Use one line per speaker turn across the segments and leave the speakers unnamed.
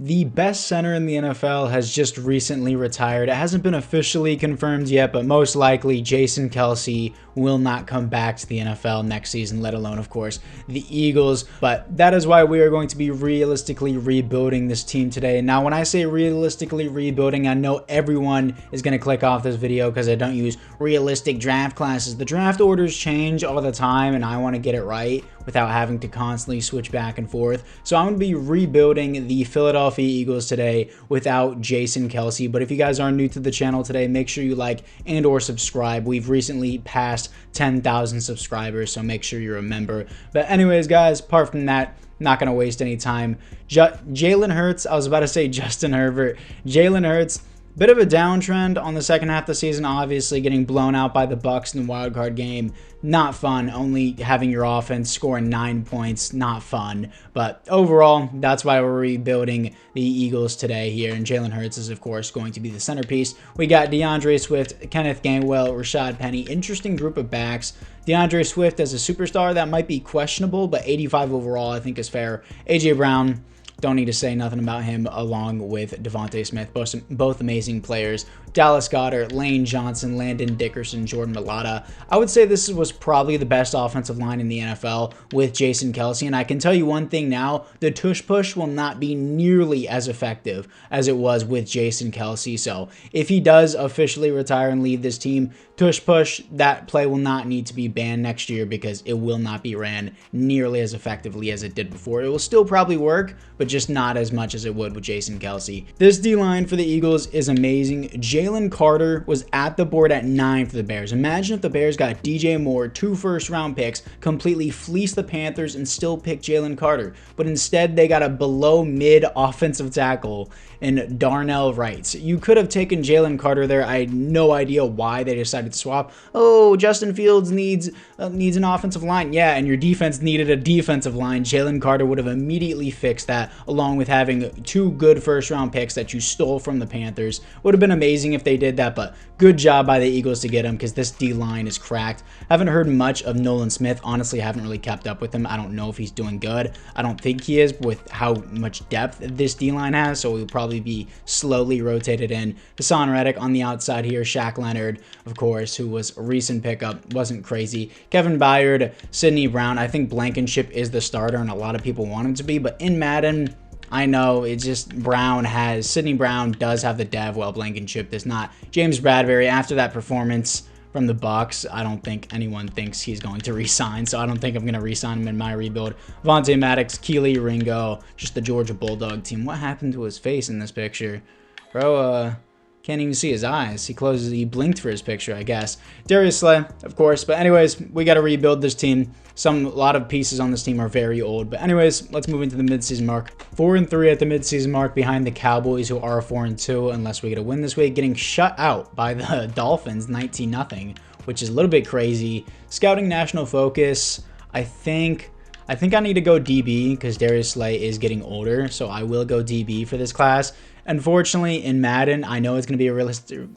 The best center in the NFL has just recently retired. It hasn't been officially confirmed yet, but most likely Jason Kelce will not come back to the NFL next season, let alone, of course, the Eagles. But that is why we are going to be realistically rebuilding this team today. Now, when I say realistically rebuilding, I know everyone is going to click off this video because I don't use realistic draft classes. The draft orders change all the time, and I want to get it right without having to constantly switch back and forth. So I'm going to be rebuilding the Philadelphia Eagles today without Jason Kelce. But if you guys are new to the channel today, make sure you like and or subscribe. We've recently passed 10,000 subscribers, so make sure you're a member. But anyways, guys, apart from that, not going to waste any time. Jalen Hurts, I was about to say Justin Herbert. Jalen Hurts, bit of a downtrend on the second half of the season, obviously getting blown out by the Bucs in the wild card game. Not fun. Only having your offense scoring 9 points, not fun. But overall, that's why we're rebuilding the Eagles today here. And Jalen Hurts is, of course, going to be the centerpiece. We got DeAndre Swift, Kenneth Gainwell, Rashad Penny. Interesting group of backs. DeAndre Swift as a superstar, that might be questionable, but 85 overall I think is fair. A.J. Brown, don't need to say nothing about him, along with Devontae Smith, both amazing players. Dallas Goedert, Lane Johnson, Landon Dickerson, Jordan Mailata. I would say this was probably the best offensive line in the NFL with Jason Kelce, and I can tell you one thing now, the tush push will not be nearly as effective as it was with Jason Kelce. So if he does officially retire and leave this team, tush push, that play will not need to be banned next year because it will not be ran nearly as effectively as it did before. It will still probably work, but just not as much as it would with Jason Kelce. This D-line for the Eagles is amazing. Jalen Carter was at the board at 9 for the Bears. Imagine if the Bears got DJ Moore, 2 first-round picks, completely fleeced the Panthers, and still picked Jalen Carter. But instead, they got a below-mid offensive tackle in Darnell Wright. You could have taken Jalen Carter there. I had no idea why they decided to swap. Oh, Justin Fields needs an offensive line. Yeah, and your defense needed a defensive line. Jalen Carter would have immediately fixed that, along with having 2 good first-round picks that you stole from the Panthers. Would have been amazing if they did that, but good job by the Eagles to get him because this D-line is cracked. Haven't heard much of Nolan Smith. Honestly, haven't really kept up with him. I don't know if he's doing good. I don't think he is with how much depth this D-line has, so he'll probably be slowly rotated in. Hassan Reddick on the outside here. Shaq Leonard, of course, who was a recent pickup. Wasn't crazy. Kevin Byard, Sidney Brown. I think Blankenship is the starter, and a lot of people want him to be, but in Madden, I know it's just Sidney Brown does have the dev, while Blankenship does not. James Bradbury, after that performance from the Bucs, I don't think anyone thinks he's going to re-sign, so I don't think I'm going to re-sign him in my rebuild. Vontae Maddox, Keely Ringo, just the Georgia Bulldog team. What happened to his face in this picture? Bro, can't even see his eyes. He blinked for his picture, I guess. Darius Slay, of course. But anyways, we got to rebuild this team. A lot of pieces on this team are very old. But anyways, let's move into the midseason mark. 4-3 at the midseason mark behind the Cowboys, who are 4-2 unless we get a win this week. Getting shut out by the Dolphins 19-0, which is a little bit crazy. Scouting national focus, I think I need to go DB because Darius Slay is getting older, so I will go DB for this class. Unfortunately, in Madden, I know it's going to be a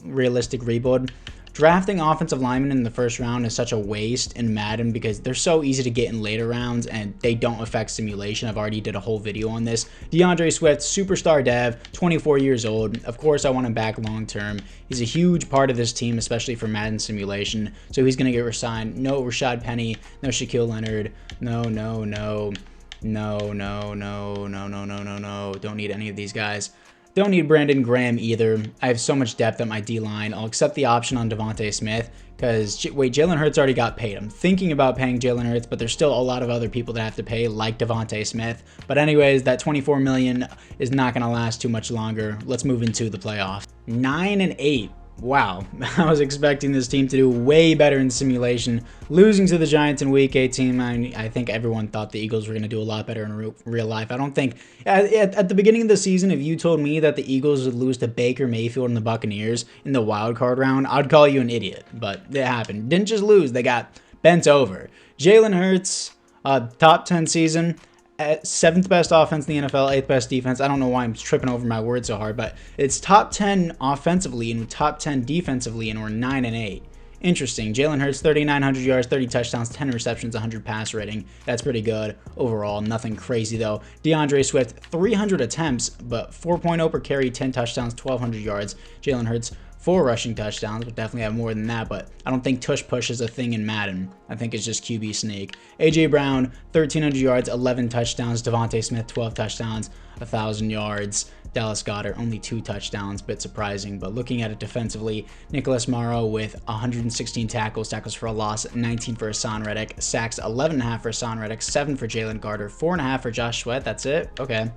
realistic rebuild. Drafting offensive linemen in the first round is such a waste in Madden because they're so easy to get in later rounds and they don't affect simulation. I've already did a whole video on this. DeAndre Swift, superstar dev, 24 years old. Of course, I want him back long term. He's a huge part of this team, especially for Madden simulation. So he's going to get resigned. No Rashad Penny, no Shaquille Leonard. No. Don't need any of these guys. Don't need Brandon Graham either. I have so much depth at my D-line. I'll accept the option on Devontae Smith because, Jalen Hurts already got paid. I'm thinking about paying Jalen Hurts, but there's still a lot of other people that have to pay, like Devontae Smith. But anyways, that $24 million is not going to last too much longer. Let's move into the playoffs. 9-8. Wow, I was expecting this team to do way better in simulation. Losing to the Giants in Week 18, I think everyone thought the Eagles were going to do a lot better in real life. I don't think, at the beginning of the season, if you told me that the Eagles would lose to Baker Mayfield and the Buccaneers in the wild card round, I'd call you an idiot. But it happened. Didn't just lose, they got bent over. Jalen Hurts, top 10 season. 7th best offense in the NFL, 8th best defense. I don't know why I'm tripping over my words so hard, but it's top 10 offensively and top 10 defensively, and we're 9-8. Interesting. Jalen Hurts, 3,900 yards, 30 touchdowns, 10 receptions, 100 pass rating. That's pretty good overall. Nothing crazy, though. DeAndre Swift, 300 attempts, but 4.0 per carry, 10 touchdowns, 1,200 yards. Jalen Hurts, 4 rushing touchdowns. We'll definitely have more than that, but I don't think tush push is a thing in Madden. I think it's just QB sneak. A.J. Brown, 1,300 yards, 11 touchdowns. Devontae Smith, 12 touchdowns, 1,000 yards. Dallas Goedert, only 2 touchdowns, bit surprising. But looking at it defensively, Nicholas Morrow with 116 tackles for a loss, 19 for Hassan Reddick, sacks 11.5 for Hassan Reddick, 7 for Jalen Carter, 4.5 for Josh Sweat. That's it? Okay.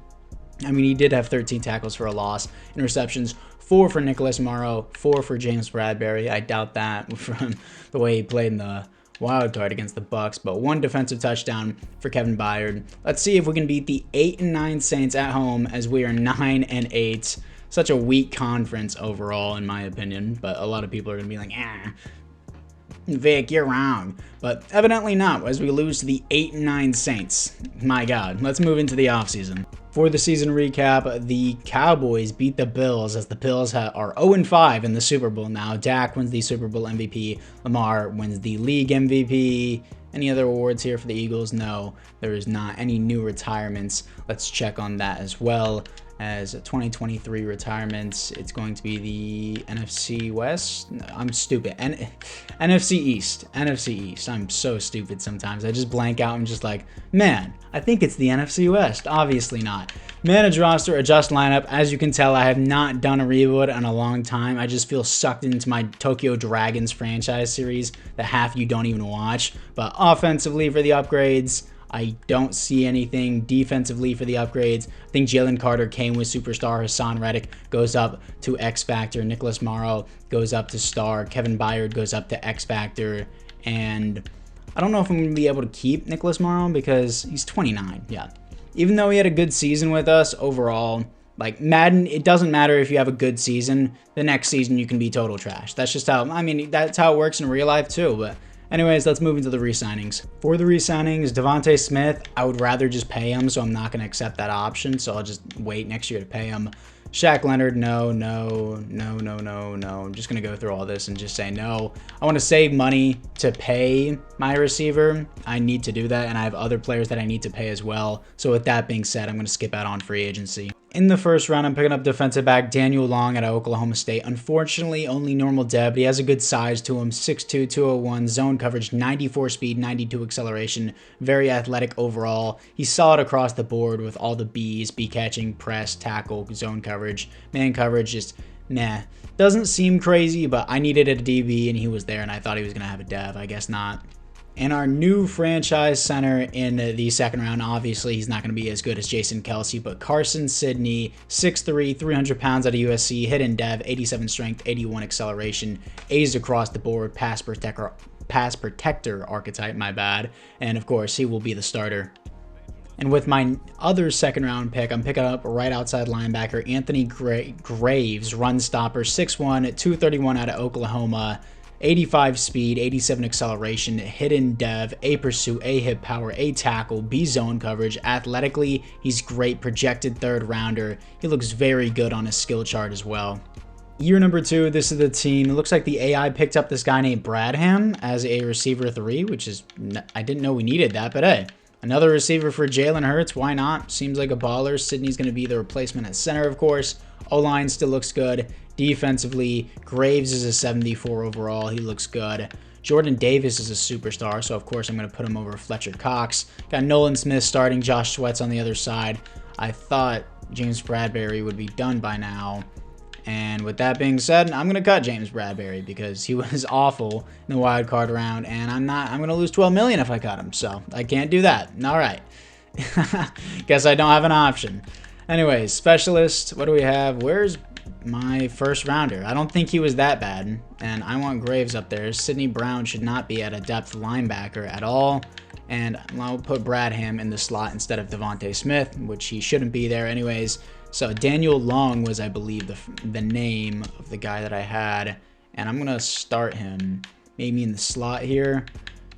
I mean, he did have 13 tackles for a loss. Interceptions, 4 for Nicholas Morrow, 4 for James Bradbury. I doubt that from the way he played in the wild card against the Bucks, but 1 defensive touchdown for Kevin Byard. Let's see if we can beat the 8-9 Saints at home, as we are 9-8. Such a weak conference overall, in my opinion, but a lot of people are going to be like, Vic, you're wrong. But evidently not, as we lose to the 8-9 Saints. My God, let's move into the offseason. For the season recap, the Cowboys beat the Bills, as the Bills are 0-5 in the Super Bowl now. Dak wins the Super Bowl MVP. Lamar wins the league MVP. Any other awards here for the Eagles? No, there is not. Any new retirements? Let's check on that as well. As 2023 retirements, it's going to be the NFC West. No, I'm stupid. NFC East. NFC East. I'm so stupid sometimes. I just blank out. I'm just like, man, I think it's the NFC West. Obviously not. Manage roster, adjust lineup. As you can tell, I have not done a reboot in a long time. I just feel sucked into my Tokyo Dragons franchise series that half you don't even watch. But offensively for the upgrades, I don't see anything. Defensively for the upgrades, I think Jalen Carter came with superstar. Hassan Reddick goes up to X Factor. Nicholas Morrow goes up to star. Kevin Byard goes up to X Factor. And I don't know if I'm going to be able to keep Nicholas Morrow because he's 29. Yeah. Even though he had a good season with us overall, like Madden, it doesn't matter if you have a good season. The next season you can be total trash. That's just how, I mean, that's how it works in real life too. But anyways, let's move into the re-signings. For the re-signings, Devontae Smith, I would rather just pay him, so I'm not going to accept that option, so I'll just wait next year to pay him. Shaq Leonard, no. I'm just going to go through all this and just say no. I want to save money to pay my receiver. I need to do that, and I have other players that I need to pay as well. So with that being said, I'm going to skip out on free agency. In the first round, I'm picking up defensive back Daniel Long out of Oklahoma State. Unfortunately, only normal depth, but he has a good size to him. 6'2", 201, zone coverage, 94 speed, 92 acceleration, very athletic overall. He's solid across the board with all the B's, B catching, press, tackle, zone coverage. Man coverage, just nah. Doesn't seem crazy, but I needed a DB, and he was there, and I thought he was going to have a dev. I guess not. And our new franchise center in the second round, obviously he's not going to be as good as Jason Kelce, but Carson Sidney, 6'3", 300 pounds out of USC, hidden dev, 87 strength, 81 acceleration, A's across the board, pass protector archetype, my bad. And of course, he will be the starter. And with my other second round pick, I'm picking up right outside linebacker Anthony Graves, run stopper, 6'1", 231 out of Oklahoma. 85 speed, 87 acceleration, hidden dev, A pursuit, A hip power, A tackle, B zone coverage. Athletically, he's great, projected third rounder. He looks very good on his skill chart as well. Year number 2, this is the team. It looks like the AI picked up this guy named Bradham as a receiver 3, which is, I didn't know we needed that, but hey. Another receiver for Jalen Hurts, why not? Seems like a baller. Sidney's going to be the replacement at center, of course. O-line still looks good. Defensively, Graves is a 74 overall. He looks good. Jordan Davis is a superstar, so of course I'm going to put him over Fletcher Cox. Got Nolan Smith starting, Josh Sweat's on the other side. I thought James Bradbury would be done by now. And with that being said, I'm going to cut James Bradbury because he was awful in the wild card round, and I'm going to lose $12 million if I cut him, so I can't do that. All right. Guess I don't have an option. Anyways, specialist, what do we have? Where's my first rounder? I don't think he was that bad, and I want Graves up there. Sidney Brown should not be at a depth linebacker at all, and I'll put Bradham in the slot instead of Devontae Smith, which he shouldn't be there anyways. So Daniel Long was, I believe, the name of the guy that I had, and I'm going to start him maybe in the slot here.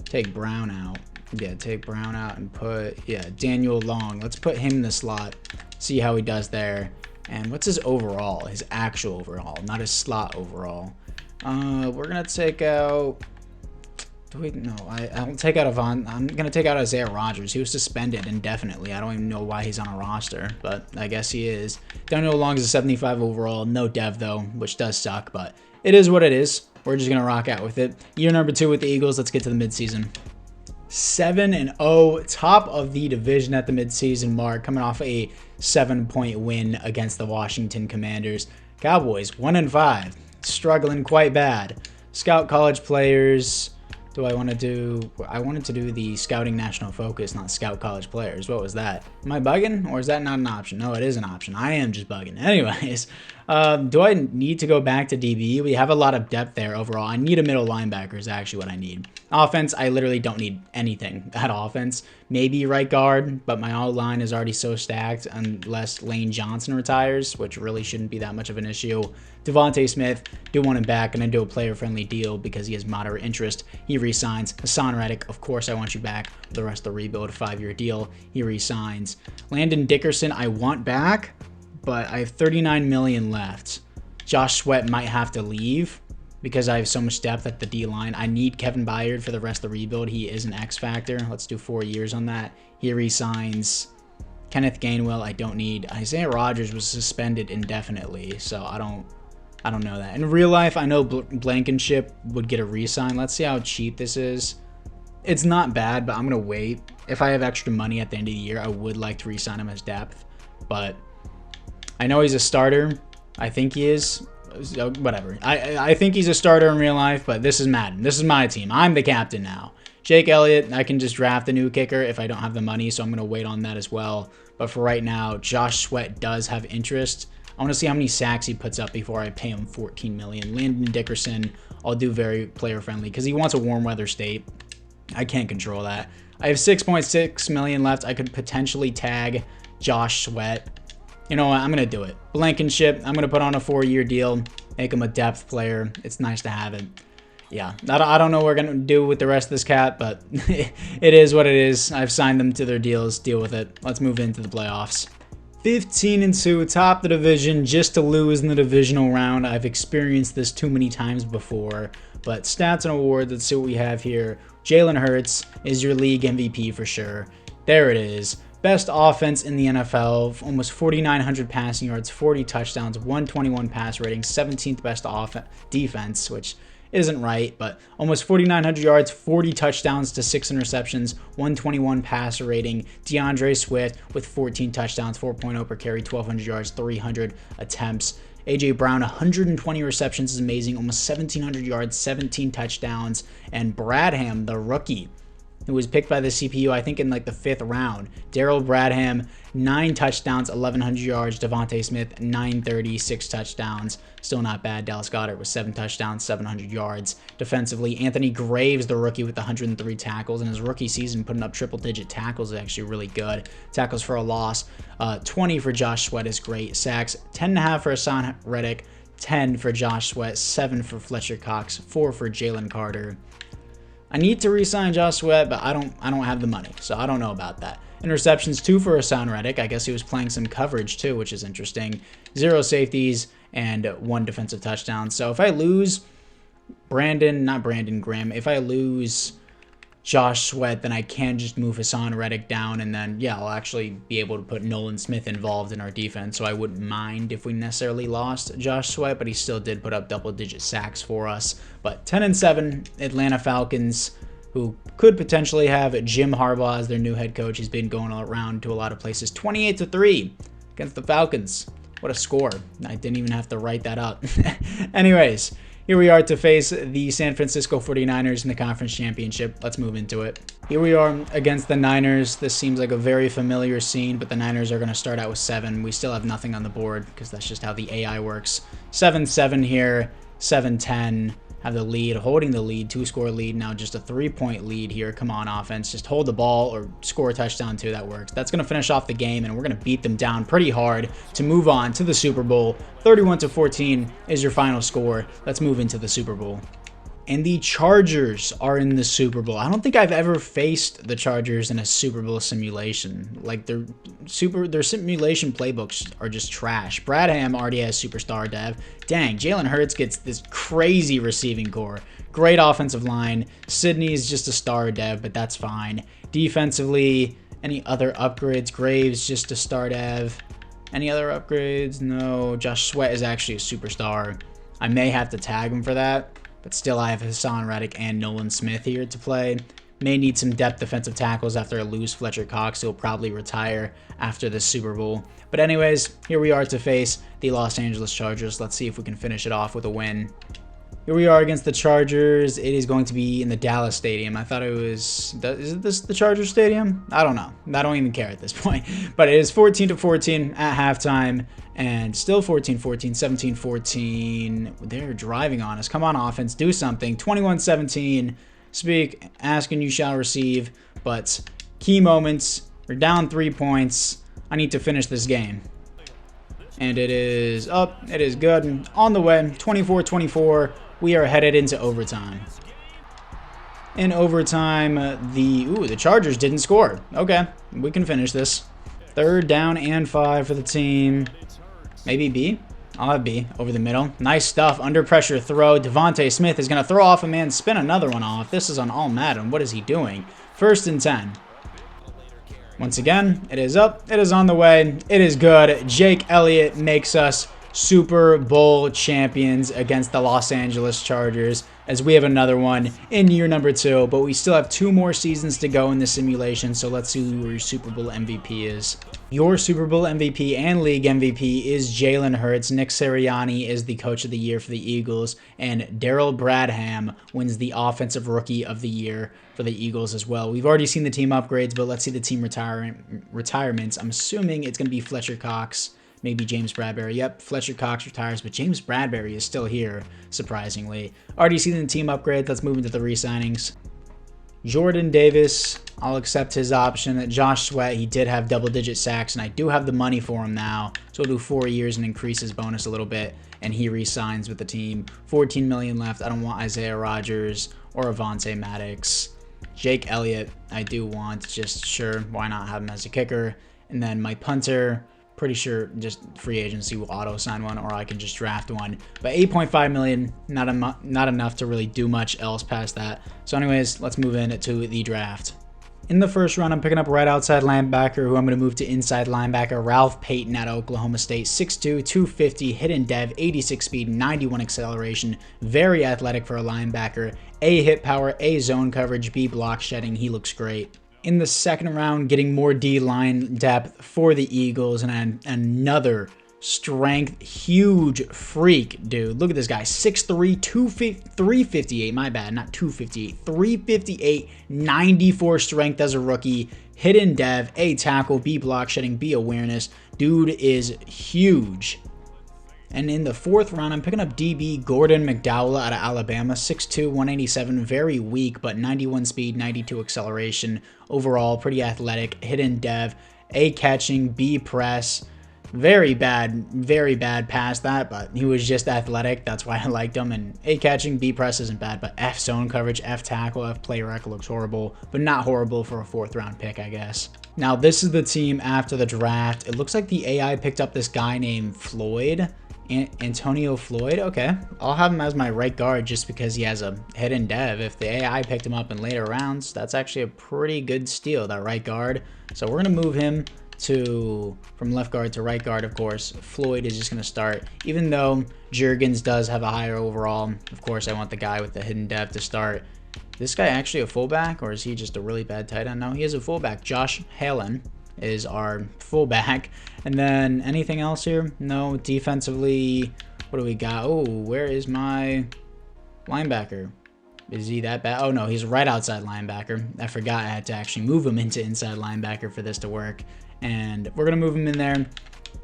Take Brown out. Yeah, take Brown out and put, Daniel Long. Let's put him in the slot, see how he does there. And what's his overall, his actual overall, not his slot overall. We're gonna take out. No, I'll take out I'm gonna take out Isaiah Rodgers. He was suspended indefinitely. I don't even know why he's on a roster, but I guess he is. Daniel Long is a 75 overall. No dev though, which does suck, but it is what it is. We're just gonna rock out with it. Year number 2 with the Eagles. Let's get to the midseason. 7-0, top of the division at the midseason mark, coming off a 7-point win against the Washington Commanders. Cowboys 1-5, struggling quite bad. Scout college players. I wanted to do the scouting national focus, not scout college players. What was that? Am I bugging, or is that not an option? No, it is an option. I am just bugging. Anyways, do I need to go back to DB? We have a lot of depth there overall. I need a middle linebacker is actually what I need. Offense, I literally don't need anything at offense. Maybe right guard, but my O-line is already so stacked unless Lane Johnson retires, which really shouldn't be that much of an issue. Devontae Smith, do want him back, and I do a player-friendly deal because he has moderate interest. He re-signs. Hassan Reddick, of course I want you back for the rest of the rebuild, 5-year deal. He re-signs. Landon Dickerson, I want back, but I have $39 million left. Josh Sweat might have to leave because I have so much depth at the D-line. I need Kevin Byard for the rest of the rebuild. He is an X factor. Let's do 4 years on that. He re-signs. Kenneth Gainwell, I don't need. Isaiah Rodgers was suspended indefinitely, so I don't know that. In real life, I know Blankenship would get a re-sign. Let's see how cheap this is. It's not bad, but I'm going to wait. If I have extra money at the end of the year, I would like to re-sign him as depth, but I know he's a starter. I think he is. Whatever. I think he's a starter in real life, but this is Madden. This is my team. I'm the captain now. Jake Elliott, I can just draft a new kicker if I don't have the money, so I'm going to wait on that as well. But for right now, Josh Sweat does have interest. I want to see how many sacks he puts up before I pay him $14 million. Landon Dickerson, I'll do very player-friendly because he wants a warm weather state. I can't control that. I have $6.6 million left. I could potentially tag Josh Sweat. You know what? I'm going to do it. Blankenship, I'm going to put on a 4-year deal, make him a depth player. It's nice to have it. Yeah, I don't know what we're going to do with the rest of this cat, but it is what it is. I've signed them to their deals. Deal with it. Let's move into the playoffs. 15-2, top the division, just to lose in the divisional round. I've experienced this too many times before, but stats and awards, let's see what we have here. Jalen Hurts is your league MVP for sure. There it is. Best offense in the NFL, almost 4,900 passing yards, 40 touchdowns, 121 pass rating, 17th best defense, which isn't right, but almost 4,900 yards, 40 touchdowns to 6 interceptions, 121 passer rating. DeAndre Swift with 14 touchdowns, 4.0 per carry, 1,200 yards, 300 attempts. A.J. Brown, 120 receptions is amazing, almost 1,700 yards, 17 touchdowns. And Bradham, the rookie, who was picked by the CPU, I think in like the 5th round. Darrell Bradham, 9 touchdowns, 1,100 yards. Devontae Smith, 930, 6 touchdowns. Still not bad. Dallas Goedert with 7 touchdowns, 700 yards. Defensively, Anthony Graves, the rookie with 103 tackles. In his rookie season, putting up triple-digit tackles is actually really good. Tackles for a loss. 20 for Josh Sweat is great. Sacks, 10.5 for Hassan Reddick, 10 for Josh Sweat, 7 for Fletcher Cox, 4 for Jalen Carter. I need to re-sign Josh Sweat, but I don't have the money, so I don't know about that. Interceptions, 2 for Hassan Reddick. I guess he was playing some coverage too, which is interesting. 0 safeties and 1 defensive touchdown. So if I lose not Brandon Graham, if I lose Josh Sweat, then I can just move Hassan Reddick down, and then, yeah, I'll actually be able to put Nolan Smith involved in our defense, so I wouldn't mind if we necessarily lost Josh Sweat, but he still did put up double-digit sacks for us. But 10-7, Atlanta Falcons, who could potentially have Jim Harbaugh as their new head coach. He's been going around to a lot of places. 28-3 against the Falcons. What a score. I didn't even have to write that up. Anyways, here we are to face the San Francisco 49ers in the conference championship. Let's move into it. Here we are against the Niners. This seems like a very familiar scene, but the Niners are going to start out with 7. We still have nothing on the board because that's just how the AI works. 7-7 here, 7-10. Have the lead, holding the lead, 2-score lead, now just a 3-point lead here. Come on, offense, just hold the ball or score a touchdown too, that works. That's going to finish off the game, and we're going to beat them down pretty hard to move on to the Super Bowl. 31-14 is your final score. Let's move into the Super Bowl. And the Chargers are in the Super Bowl. I don't think I've ever faced the Chargers in a Super Bowl simulation. Like their simulation playbooks are just trash. Bradham already has superstar dev. Dang, Jalen Hurts gets this crazy receiving core. Great offensive line. Sydney is just a star dev, but that's fine. Defensively, any other upgrades? Graves just a star dev. Any other upgrades? No. Josh Sweat is actually a superstar. I may have to tag him for that. But still, I have Hassan Reddick and Nolan Smith here to play. May need some depth defensive tackles after I lose Fletcher Cox. He'll probably retire after the Super Bowl. But anyways, here we are to face the Los Angeles Chargers. Let's see if we can finish it off with a win. Here we are against the Chargers. It is going to be in the Dallas Stadium. I thought it was... Is this the Chargers Stadium? I don't know. I don't even care at this point. But it is 14-14 at halftime. And still 14-14, 17-14. They're driving on us. Come on, offense. Do something. 21-17. Speak, ask, and you shall receive. But key moments. We're down 3 points. I need to finish this game. And it is up. It is good. On the way. 24-24. We are headed into overtime. In overtime, the Chargers didn't score. Okay, we can finish this. 3rd down and 5 for the team. Maybe B? I'll have B over the middle. Nice stuff. Under pressure throw. Devontae Smith is going to throw off a man, spin another one off. This is on all Madden. What is he doing? 1st and 10. Once again, it is up. It is on the way. It is good. Jake Elliott makes us Super Bowl champions against the Los Angeles Chargers, as we have another one in year number 2, but we still have 2 more seasons to go in the simulation, so let's see who your Super Bowl MVP is. Your Super Bowl MVP and League MVP is Jalen Hurts. Nick Sirianni is the Coach of the Year for the Eagles, and Daryl Bradham wins the Offensive Rookie of the Year for the Eagles as well. We've already seen the team upgrades, but let's see the team retirements. I'm assuming it's going to be Fletcher Cox. Maybe James Bradbury. Yep, Fletcher Cox retires, but James Bradbury is still here, surprisingly. Already seen the team upgrade. Let's move into the re-signings. Jordan Davis, I'll accept his option. Josh Sweat, he did have double-digit sacks, and I do have the money for him now. So we'll do 4 years and increase his bonus a little bit, and he re-signs with the team. $14 million left. I don't want Isaiah Rodgers or Avonte Maddox. Jake Elliott, I do want. Just sure, why not have him as a kicker? And then my punter... Pretty sure just free agency will auto sign one, or I can just draft one. But 8.5 million, not enough to really do much else past that. So anyways, let's move into the draft. In the first round, I'm picking up right outside linebacker, who I'm going to move to inside linebacker, Ralph Payton out of Oklahoma State. 6'2", 250, hidden dev, 86 speed, 91 acceleration. Very athletic for a linebacker. A hit power, A zone coverage, B block shedding. He looks great. In the second round, getting more D-line depth for the Eagles, and another strength, huge freak, dude. Look at this guy, 6'3", 358, my bad, not 258, 358, 94 strength as a rookie, hidden dev, A tackle, B block shedding, B awareness. Dude is huge. And in the fourth round, I'm picking up DB Gordon McDowell out of Alabama, 6'2", 187, very weak, but 91 speed, 92 acceleration. Overall, pretty athletic, hidden dev, A catching, B press. Very bad past that, but he was just athletic. That's why I liked him. And A catching, B press isn't bad, but F zone coverage, F tackle, F play rec looks horrible, but not horrible for a 4th round pick, I guess. Now, this is the team after the draft. It looks like the AI picked up this guy named Floyd. Antonio Floyd. Okay, I'll have him as my right guard just because he has a hidden dev. If the AI picked him up in later rounds, that's actually a pretty good steal, that right guard. So we're going to move him from left guard to right guard, of course. Floyd is just going to start, even though Juergens does have a higher overall. Of course, I want the guy with the hidden dev to start. This guy actually a fullback, or is he just a really bad tight end? No, he is a fullback. Josh Halen is our fullback. And then anything else here? No. Defensively, what do we got? Oh, where is my linebacker? Is he that bad? Oh no, he's right outside linebacker. I forgot I had to actually move him into inside linebacker for this to work. And we're gonna move him in there,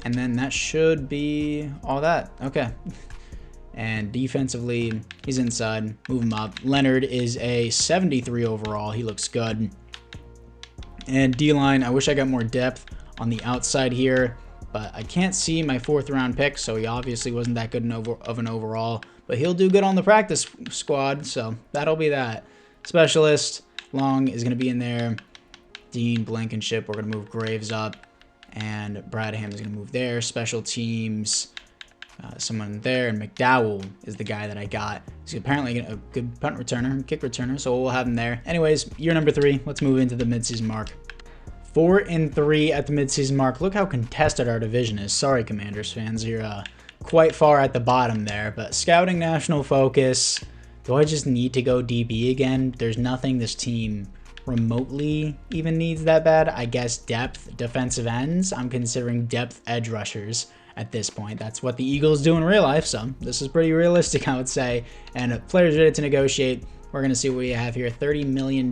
and then that should be all that. Okay. And defensively, he's inside. Move him up. Leonard is a 73 overall. He looks good. And D-line, I wish I got more depth on the outside here, but I can't see my 4th round pick, so he obviously wasn't that good of an overall. But he'll do good on the practice squad, so that'll be that. Specialist, Long is going to be in there. Dean, Blankenship, we're going to move Graves up. And Bradham is going to move there. Special teams, someone there. And McDowell is the guy that I got. He's apparently a good punt returner, kick returner, so we'll have him there. Anyways, year number 3. Let's move into the midseason mark. 4-3 at the midseason mark. Look how contested our division is. Sorry, Commanders fans. You're quite far at the bottom there. But scouting national focus. Do I just need to go DB again? There's nothing this team remotely even needs that bad. I guess depth defensive ends. I'm considering depth edge rushers at this point. That's what the Eagles do in real life, so this is pretty realistic, I would say. And players ready to negotiate. We're going to see what we have here. $30 million,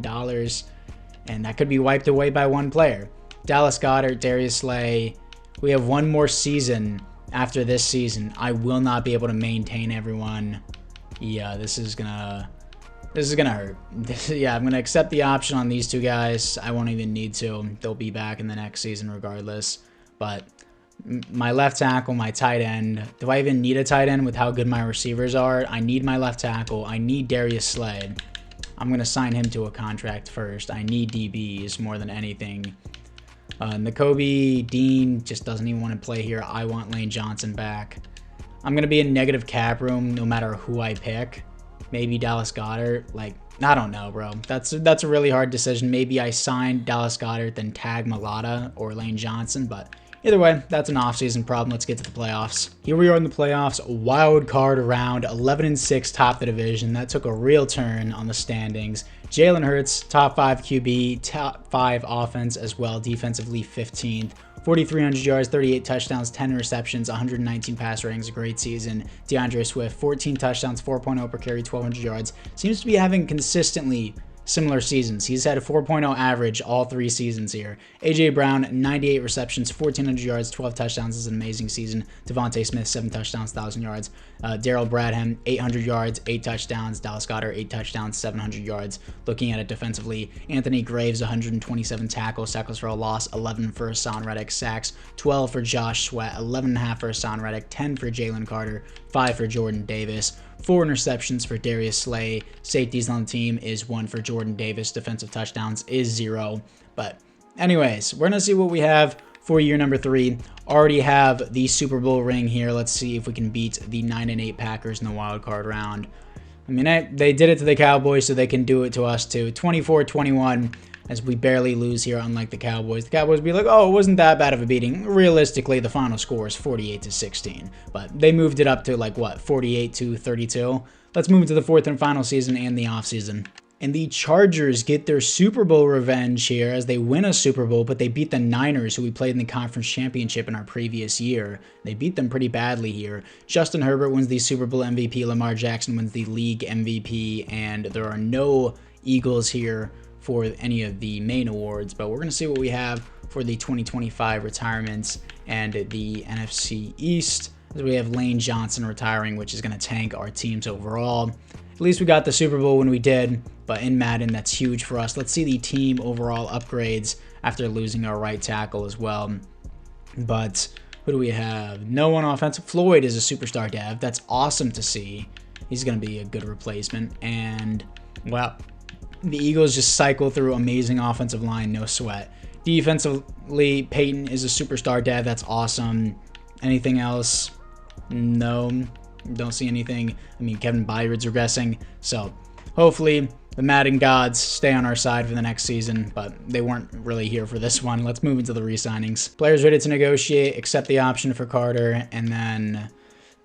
and that could be wiped away by one player. Dallas Goedert, Darius Slay. We have one more season after this season. I will not be able to maintain everyone. Yeah, this is gonna hurt. Yeah, I'm gonna accept the option on these 2 guys. I won't even need to. They'll be back in the next season regardless. But my left tackle, my tight end. Do I even need a tight end with how good my receivers are? I need my left tackle. I need Darius Slay. I'm gonna sign him to a contract first. I need DBs more than anything. Nakobe Dean just doesn't even want to play here. I want Lane Johnson back. I'm gonna be in negative cap room no matter who I pick. Maybe Dallas Goedert. Like, I don't know, bro. That's a really hard decision. Maybe I sign Dallas Goedert, then tag Malata or Lane Johnson, but either way, that's an offseason problem. Let's get to the playoffs. Here we are in the playoffs. Wild card round. 11-6 top the division. That took a real turn on the standings. Jalen Hurts, top 5 QB, top 5 offense as well. Defensively, 15th. 4,300 yards, 38 touchdowns, 10 receptions, 119 pass ratings, a great season. DeAndre Swift, 14 touchdowns, 4.0 per carry, 1,200 yards. Seems to be having consistently similar seasons. He's had a 4.0 average all 3 seasons here. A.J. Brown, 98 receptions, 1,400 yards, 12 touchdowns. This is an amazing season. Devontae Smith, 7 touchdowns, 1,000 yards. Daryl Bradham, 800 yards, 8 touchdowns. Dallas Goedert, 8 touchdowns, 700 yards. Looking at it defensively, Anthony Graves, 127 tackles for a loss, 11 for Hassan Reddick. Sacks, 12 for Josh Sweat, 11.5 for Hassan Reddick, 10 for Jalen Carter, 5 for Jordan Davis. 4 interceptions for Darius Slay. Safeties on the team is 1 for Jordan Davis. Defensive touchdowns is 0. But anyways, we're going to see what we have for year number 3. Already have the Super Bowl ring here. Let's see if we can beat the 9-8 Packers in the wild card round. I mean, they did it to the Cowboys, so they can do it to us too. 24-21. As we barely lose here, unlike the Cowboys. The Cowboys be like, oh, it wasn't that bad of a beating. Realistically, the final score is 48-16. But they moved it up to, like, what, 48-32? Let's move into the 4th and final season and the offseason. And the Chargers get their Super Bowl revenge here as they win a Super Bowl, but they beat the Niners, who we played in the conference championship in our previous year. They beat them pretty badly here. Justin Herbert wins the Super Bowl MVP. Lamar Jackson wins the league MVP. And there are no Eagles here for any of the main awards, but we're going to see what we have for the 2025 retirements and the NFC East, as we have Lane Johnson retiring, which is going to tank our teams overall. At least we got the Super Bowl when we did, but in Madden, that's huge for us. Let's see the team overall upgrades after losing our right tackle as well. But who do we have? No one offensive. Floyd is a superstar dev. That's awesome to see. He's going to be a good replacement. And, well, the Eagles just cycle through amazing offensive line, no sweat. Defensively, Peyton is a superstar dev. That's awesome. Anything else? No, don't see anything. I mean, Kevin Byard's regressing. So hopefully the Madden gods stay on our side for the next season, but they weren't really here for this one. Let's move into the re-signings. Players ready to negotiate, accept the option for Carter, and then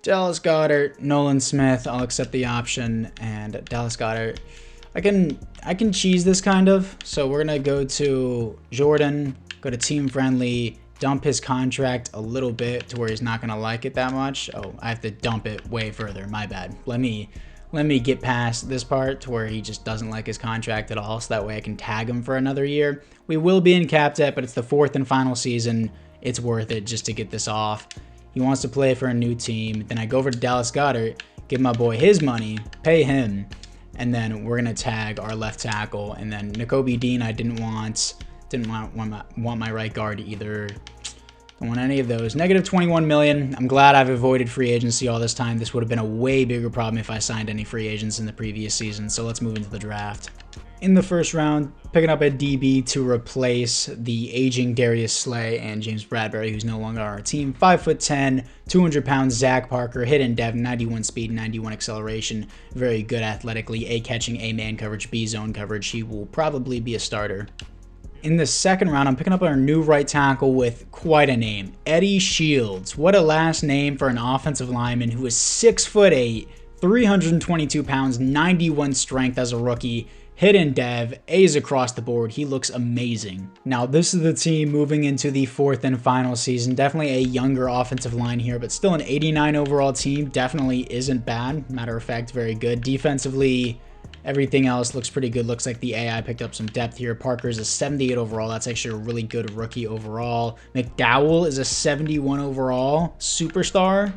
Dallas Goedert, Nolan Smith. I'll accept the option, and Dallas Goedert. I can cheese this kind of. So we're gonna go to Jordan, go to team friendly, dump his contract a little bit to where he's not gonna like it that much. Oh, I have to dump it way further. My bad. Let me get past this part to where he just doesn't like his contract at all, so that way I can tag him for another year. We will be in cap debt, but it's the 4th and final season. It's worth it just to get this off. He wants to play for a new team. Then I go over to Dallas Goedert, give my boy his money, pay him. And then we're going to tag our left tackle. And then Nakobe Dean, I didn't want my right guard either. Don't want any of those. Negative 21 million. I'm glad I've avoided free agency all this time. This would have been a way bigger problem if I signed any free agents in the previous season. So let's move into the draft. In the first round, picking up a DB to replace the aging Darius Slay and James Bradbury, who's no longer on our team. 5'10", 200 pounds, Zach Parker, hit in depth, 91 speed, 91 acceleration. Very good athletically. A catching, A man coverage, B zone coverage. He will probably be a starter. In the second round, I'm picking up our new right tackle with quite a name. Eddie Shields. What a last name for an offensive lineman who is 6'8", 322 pounds, 91 strength as a rookie. Hidden dev, A's across the board. He looks amazing. Now, this is the team moving into the fourth and final season. Definitely a younger offensive line here, but still an 89 overall team. Definitely isn't bad. Matter of fact, very good. Defensively, everything else looks pretty good. Looks like the AI picked up some depth here. Parker's a 78 overall. That's actually a really good rookie overall. McDowell is a 71 overall. Superstar.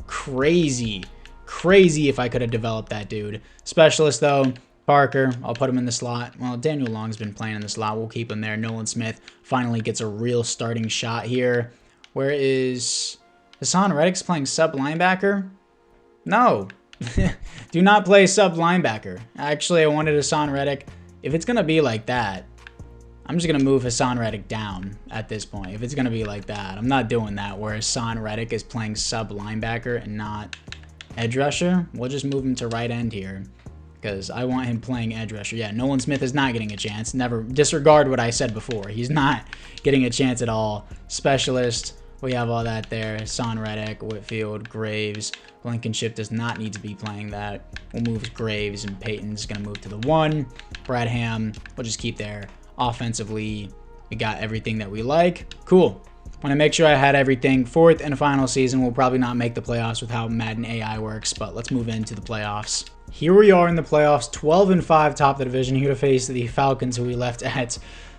Crazy. Crazy if I could have developed that dude. Specialist, though. Parker, I'll put him in the slot. Well, Daniel Long's been playing in the slot. We'll keep him there. Nolan Smith finally gets a real starting shot here. Where is Hassan Reddick's playing sub linebacker? No. Do not play sub linebacker. Actually, I wanted Hassan Reddick. If it's going to be like that, I'm just going to move Hassan Reddick down at this point. If it's going to be like that, I'm not doing that where Hassan Reddick is playing sub linebacker and not edge rusher. We'll just move him to right end here, because I want him playing edge rusher. Yeah, Nolan Smith is not getting a chance. Never disregard what I said before. He's not getting a chance at all. Specialist, we have all that there. Hassan Reddick, Whitfield, Graves. Blankenship does not need to be playing that. We'll move Graves, and Peyton's going to move to the 1. Bradham, we'll just keep there. Offensively, we got everything that we like. Cool. Want to make sure I had everything. Fourth and final season. We'll probably not make the playoffs with how Madden AI works, but let's move into the playoffs. Here we are in the playoffs, 12-5 top the division, here to face the Falcons, who we left at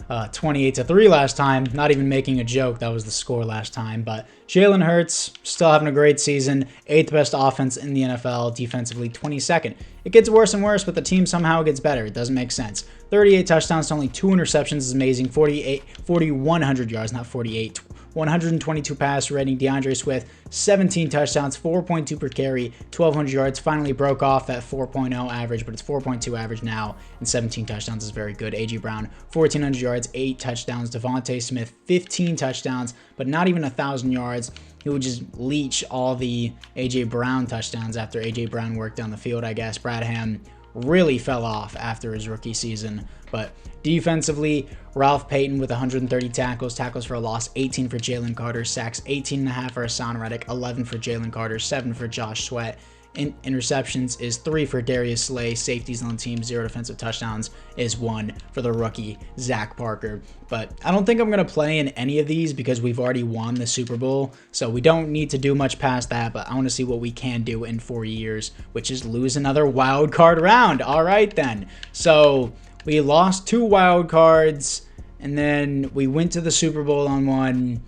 28-3 last time. Not even making a joke, that was the score last time. But Jalen Hurts, still having a great season. 8th best offense in the NFL, defensively 22nd. It gets worse and worse, but the team somehow gets better. It doesn't make sense. 38 touchdowns to only 2 interceptions is amazing. 4,100 yards, not 48. 122 pass rating. DeAndre Swift, 17 touchdowns, 4.2 per carry, 1,200 yards. Finally broke off that 4.0 average, but it's 4.2 average now, and 17 touchdowns is very good. A.J. Brown, 1,400 yards, 8 touchdowns. Devontae Smith, 15 touchdowns, but not even 1,000 yards. He would just leech all the A.J. Brown touchdowns after A.J. Brown worked down the field, I guess. Bradham really fell off after his rookie season. But defensively, Ralph Payton with 130 tackles, tackles for a loss, 18 for Jalen Carter, sacks 18.5 for Hassan Reddick, 11 for Jalen Carter, 7 for Josh Sweat. Interceptions is 3 for Darius Slay. Safeties on the team, 0 defensive touchdowns is 1 for the rookie, Zach Parker. But I don't think I'm going to play in any of these because we've already won the Super Bowl. So we don't need to do much past that, but I want to see what we can do in 4 years, which is lose another wild card round. All right, then. So we lost 2 wild cards, and then we went to the Super Bowl on one,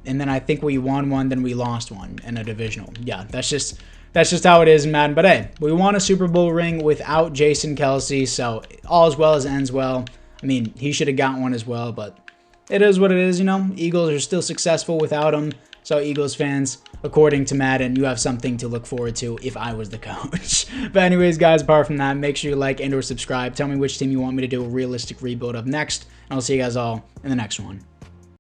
and then I think we won one, then we lost one in a divisional. Yeah, that's just how it is in Madden. But hey, we won a Super Bowl ring without Jason Kelce, so all as well as ends well. I mean, he should have got one as well, but it is what it is, you know. Eagles are still successful without him. So Eagles fans, according to Madden, you have something to look forward to if I was the coach. But anyways, guys, apart from that, make sure you like and or subscribe. Tell me which team you want me to do a realistic rebuild of next, and I'll see you guys all in the next one.